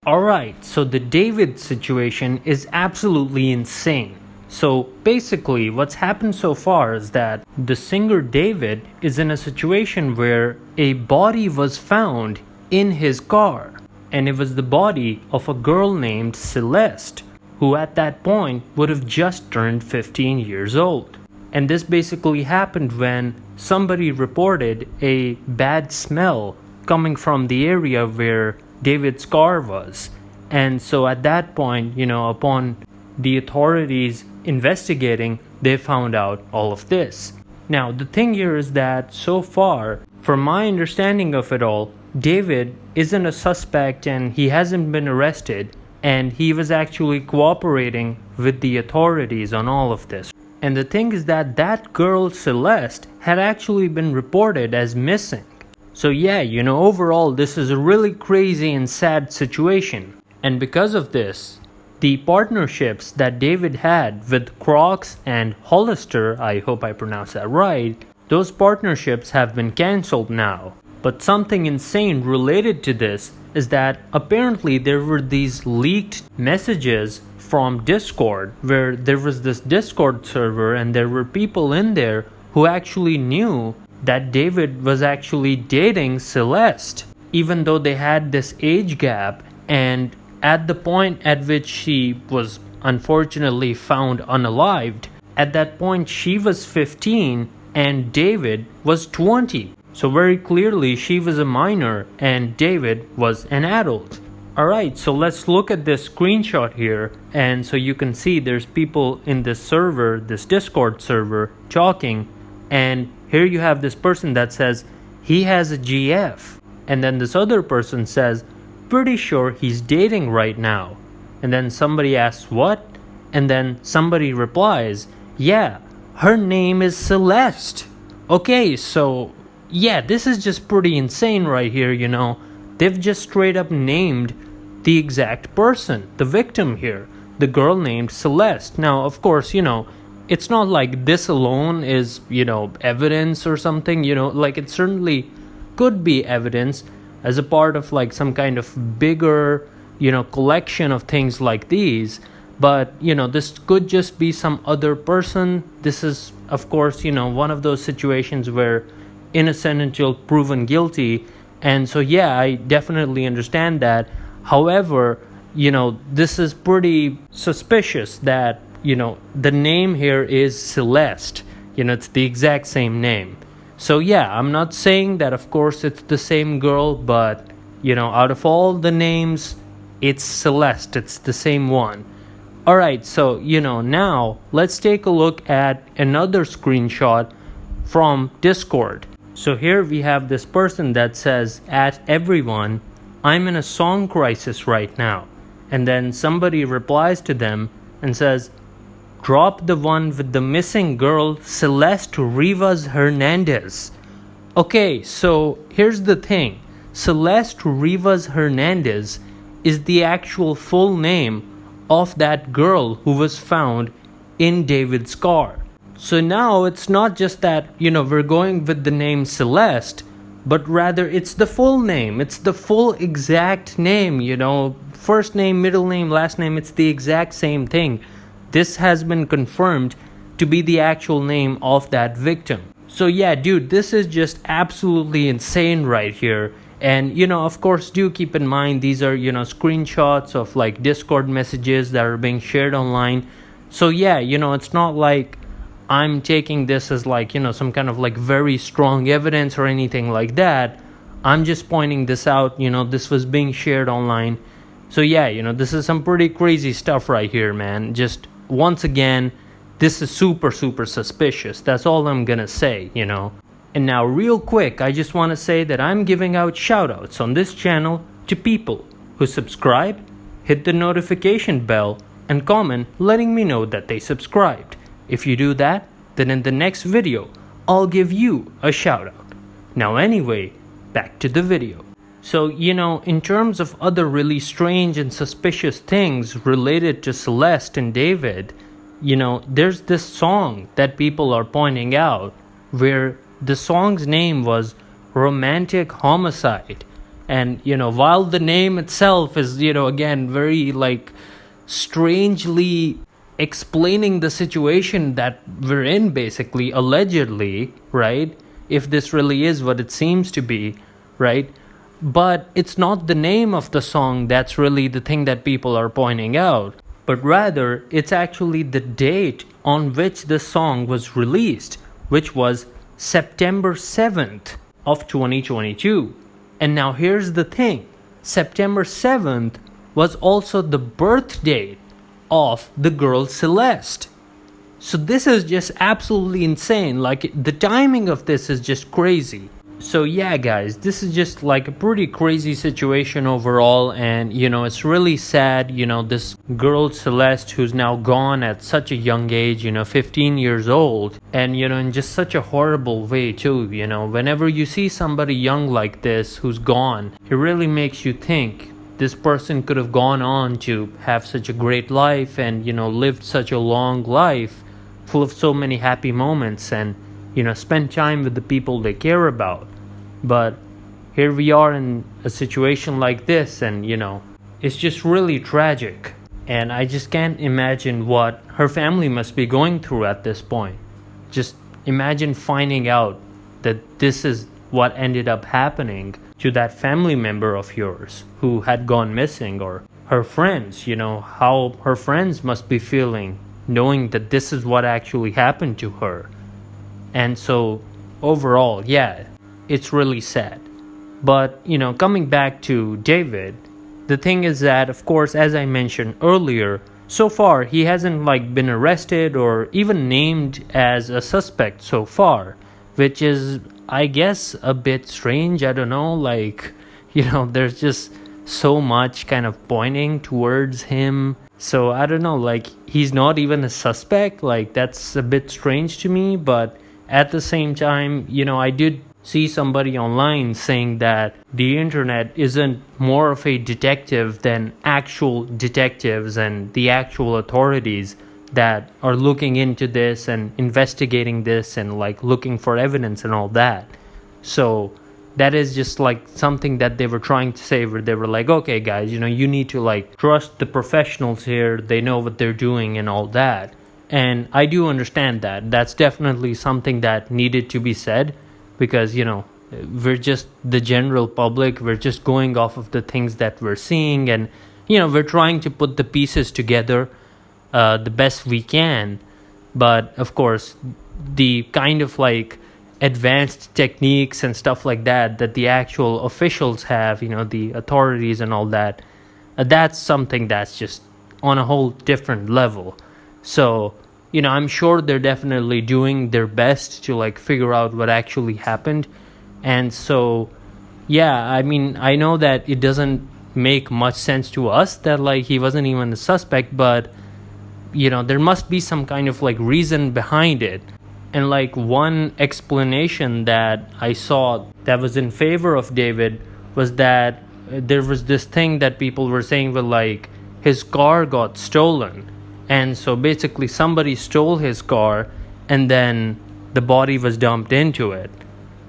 Alright, so the David situation is absolutely insane. So basically what's happened so far is that the singer David is in a situation where a body was found in his car. And it was the body of a girl named Celeste, who at that point would have just turned 15 years old. And this basically happened when somebody reported a bad smell coming from the area where David's car was. And so at that point, upon the authorities investigating, they found out all of this. Now, the thing here is that so far, from my understanding of it all, David isn't a suspect and he hasn't been arrested, and he was actually cooperating with the authorities on all of this. And the thing is that that girl Celeste had actually been reported as missing. So yeah, overall this is a really crazy and sad situation. And because of this, the partnerships that David had with Crocs and Hollister, I hope I pronounced that right, those partnerships have been cancelled now. But something insane related to this is that apparently there were these leaked messages from Discord, where there was this Discord server and there were people in there who actually knew that David was actually dating Celeste, even though they had this age gap. And at the point at which she was unfortunately found unalived, at that point she was 15 and David was 20. So very clearly she was a minor and David was an adult. Alright, so let's look at this screenshot here, and so you can see there's people in this server, this Discord server, talking, and here you have this person that says he has a GF, and then this other person says pretty sure he's dating right now, and then somebody asks what, and then somebody replies, yeah, her name is Celeste. Okay, so yeah, this is just pretty insane right here. They've just straight up named the exact person, the victim here, the girl named Celeste. Now, of course, it's not like this alone is, evidence or something, it certainly could be evidence as a part of like some kind of bigger, collection of things like these. But, this could just be some other person. This is, of course, one of those situations where innocent until proven guilty. And so, yeah, I definitely understand that. However, this is pretty suspicious that, the name here is Celeste. It's the exact same name. So, yeah, I'm not saying that, of course, it's the same girl, but, out of all the names, it's Celeste. It's the same one. Alright, so, now let's take a look at another screenshot from Discord. So here we have this person that says, at everyone, I'm in a song crisis right now. And then somebody replies to them and says, drop the one with the missing girl, Celeste Rivas Hernandez. Okay, so here's the thing. Celeste Rivas Hernandez is the actual full name of that girl who was found in David's car. So now it's not just that, we're going with the name Celeste, but rather it's the full name. It's the full exact name, first name, middle name, last name, it's the exact same thing. This has been confirmed to be the actual name of that victim. So yeah, dude, this is just absolutely insane right here. And, of course, do keep in mind these are, screenshots of like Discord messages that are being shared online. So yeah, it's not like I'm taking this as like, some kind of like very strong evidence or anything like that. I'm just pointing this out, this was being shared online. So yeah, this is some pretty crazy stuff right here, man. Just once again, this is super, super suspicious. That's all I'm gonna say, And now real quick, I just want to say that I'm giving out shoutouts on this channel to people who subscribe, hit the notification bell, and comment letting me know that they subscribed. If you do that, then in the next video, I'll give you a shout out. Now anyway, back to the video. So, in terms of other really strange and suspicious things related to Celeste and David, there's this song that people are pointing out where the song's name was Romantic Homicide. And, while the name itself is, again, very like strangely explaining the situation that we're in, basically, allegedly, right? If this really is what it seems to be, right? But it's not the name of the song that's really the thing that people are pointing out, but rather it's actually the date on which the song was released, which was September 7th of 2022. And now here's the thing. September 7th was also the birth date of the girl Celeste. So this is just absolutely insane. Like, the timing of this is just crazy. So yeah, guys, this is just like a pretty crazy situation overall, and it's really sad. This girl Celeste, who's now gone at such a young age, 15 years old, and in just such a horrible way too. Whenever you see somebody young like this who's gone, it really makes you think this person could have gone on to have such a great life and lived such a long life full of so many happy moments, and spend time with the people they care about. But here we are in a situation like this, and it's just really tragic. And I just can't imagine what her family must be going through at this point. Just imagine finding out that this is what ended up happening to that family member of yours who had gone missing, or her friends, how her friends must be feeling knowing that this is what actually happened to her. And so overall, yeah, it's really sad. But, coming back to David, the thing is that, of course, as I mentioned earlier, so far he hasn't been arrested or even named as a suspect so far, which is, I guess, a bit strange. I don't know, there's just so much kind of pointing towards him. So I don't know, he's not even a suspect. That's a bit strange to me. But at the same time, I did see somebody online saying that the internet isn't more of a detective than actual detectives and the actual authorities that are looking into this and investigating this and looking for evidence and all that. So that is just something that they were trying to say, where they were okay guys, you need to trust the professionals here, they know what they're doing and all that. And I do understand that. That's definitely something that needed to be said, because we're just the general public, we're just going off of the things that we're seeing, and we're trying to put the pieces together the best we can. But of course, the kind of advanced techniques and stuff like that the actual officials have, the authorities and all that, that's something that's just on a whole different level. So I'm sure they're definitely doing their best to figure out what actually happened. And so yeah, I mean, I know that it doesn't make much sense to us that he wasn't even a suspect, but there must be some kind of reason behind it. And one explanation that I saw that was in favor of David was that there was this thing that people were saying, his car got stolen. And so basically somebody stole his car, and then the body was dumped into it,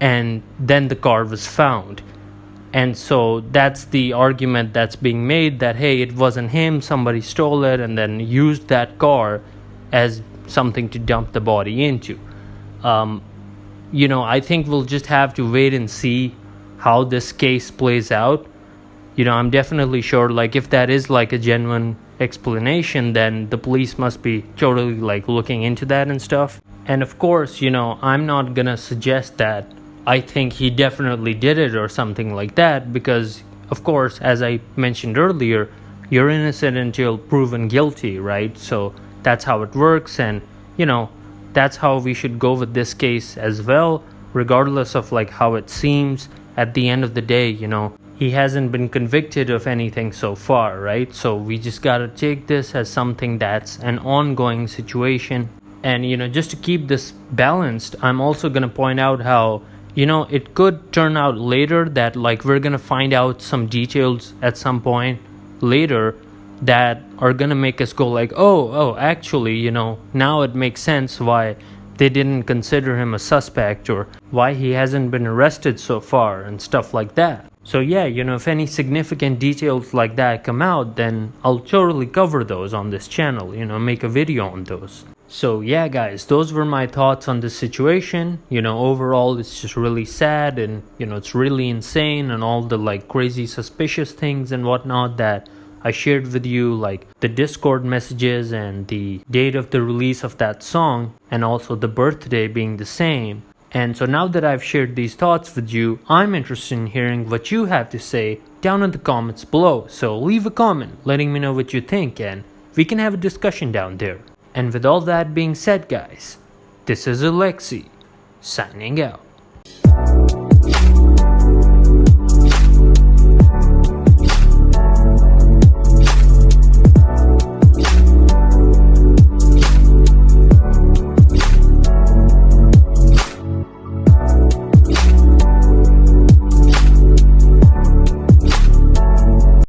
and then the car was found. And so that's the argument that's being made, that hey, it wasn't him, somebody stole it and then used that car as something to dump the body into. I think we'll just have to wait and see how this case plays out. I'm definitely sure if that is a genuine explanation, then the police must be totally looking into that and stuff. And of course, I'm not gonna suggest that I think he definitely did it or something like that, because of course, as I mentioned earlier, you're innocent until proven guilty, right? So that's how it works, and that's how we should go with this case as well, regardless of how it seems. At the end of the day, he hasn't been convicted of anything so far, right? So we just gotta take this as something that's an ongoing situation. And just to keep this balanced, I'm also gonna point out how it could turn out later that we're gonna find out some details at some point later that are gonna make us go oh actually, now it makes sense why they didn't consider him a suspect, or why he hasn't been arrested so far and stuff like that. So yeah, if any significant details like that come out, then I'll totally cover those on this channel, make a video on those. So yeah guys, those were my thoughts on this situation. Overall it's just really sad, and it's really insane, and all the like crazy suspicious things and whatnot that I shared with you, like the Discord messages and the date of the release of that song, and also the birthday being the same. And so now that I've shared these thoughts with you, I'm interested in hearing what you have to say down in the comments below. So leave a comment letting me know what you think, and we can have a discussion down there. And with all that being said guys, this is Alexi, signing out.